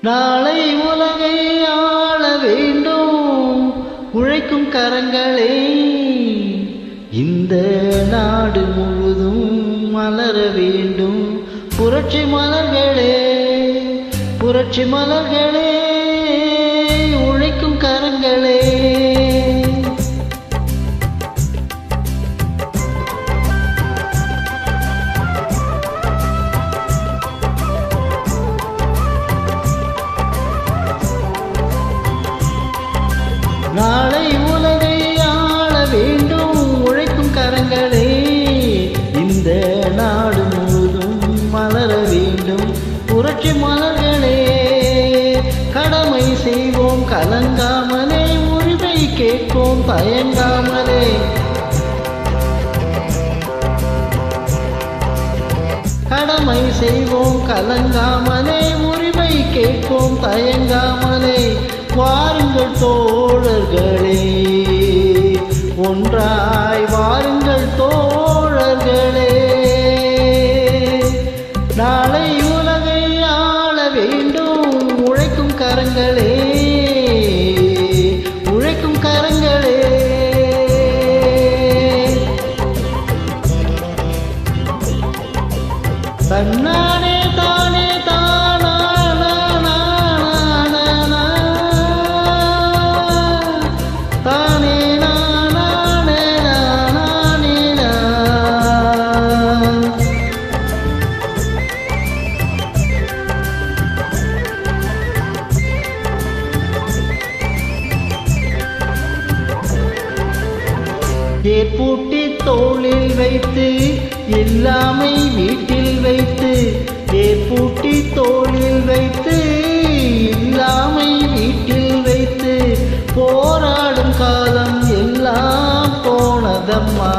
நாளை உலகை ஆள வேண்டும் உழைக்கும் கரங்களே. இந்த நாடு முழுதும் மலர வேண்டும் புரட்சி மலர்களே, புரட்சி மலர்களே, உழைக்கும் கரங்களே. நாளை உலகை ஆள வேண்டும் உழைக்கும் கரங்களே. இந்த நாடு முழுதும் மலர வேண்டும் புரட்சி மலர்களே. கடமை செய்வோம் கலங்காமலே, உரிமை கேட்போம் தயங்காமலே. கடமை செய்வோம் கலங்காமலே, உரிமை கேட்போம் தயங்காமலே. வாருங்கள் தோழர்களே, ஒன்றாய் வாருங்கள் தோழர்களே. நாளை உலகை ஆள வேண்டும் உழைக்கும் கரங்களே, உழைக்கும் கரங்களே. தன்னானே தானே தானா ஏற்பூட்டி தோளில் வைத்து எல்லாமை வீட்டில் வைத்து, ஏற்பூட்டி தோளில் வைத்து எல்லாமை வீட்டில் வைத்து, போராடும் காலம் எல்லாம் போனதம்மா.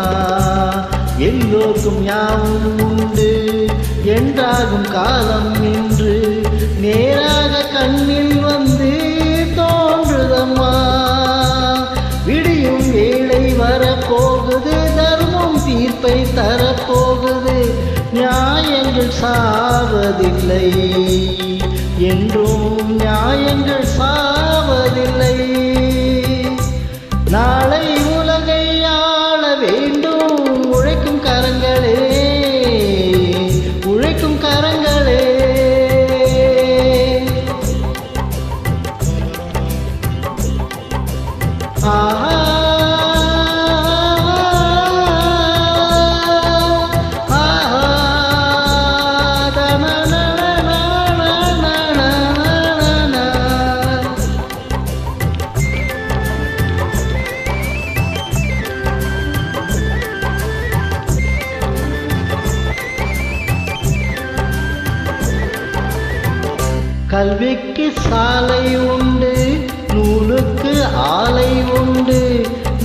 எல்லோருக்கும் யாவும் உண்டு என்றாகும் காலம் இன்று நேராக கண்ணில் வந்து தோன்றுதம்மா. விடியும் வேளை வரப்போகுது, தர்மம் தீர்ப்பை தரப்போகுது. நியாயங்கள் சாவதில்லை என்றும் நியாயங்கள் சாவதில்லை. நாளை உலகை ஆள வேண்டும் உழைக்கும் கரங்களே, உழைக்கும் கரங்களே. கல்விக்கு சாலை உண்டு, நூலுக்கு ஆலை உண்டு.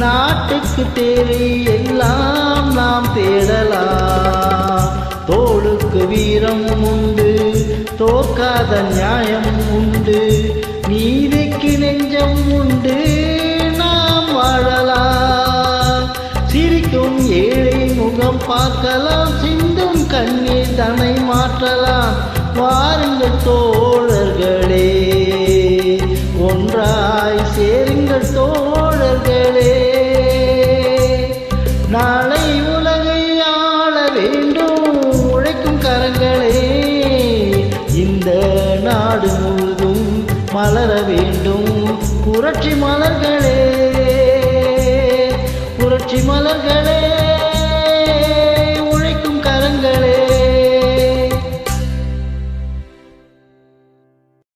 நாட்டுக்கு தேவை எல்லாம் நாம் தேடலாம். தோளுக்கு வீரம் உண்டு, தோற்காத நியாயம் உண்டு. நீதிக்கு நெஞ்சம் உண்டு, நாம் வாழலாம். சிரிக்கும் ஏழை முகம் பார்க்கலாம், சிந்தும் கண்ணீர் தன்னை மாற்றலாம். வாருங்கள் தோழர்களே, ஒன்றாய் சேருங்கள் தோழர்களே. நாளை உலகை ஆள வேண்டும் உழைக்கும் கரங்களே. இந்த நாடு முழுதும் மலர வேண்டும் புரட்சி மலர்களே, புரட்சி மலர்களே.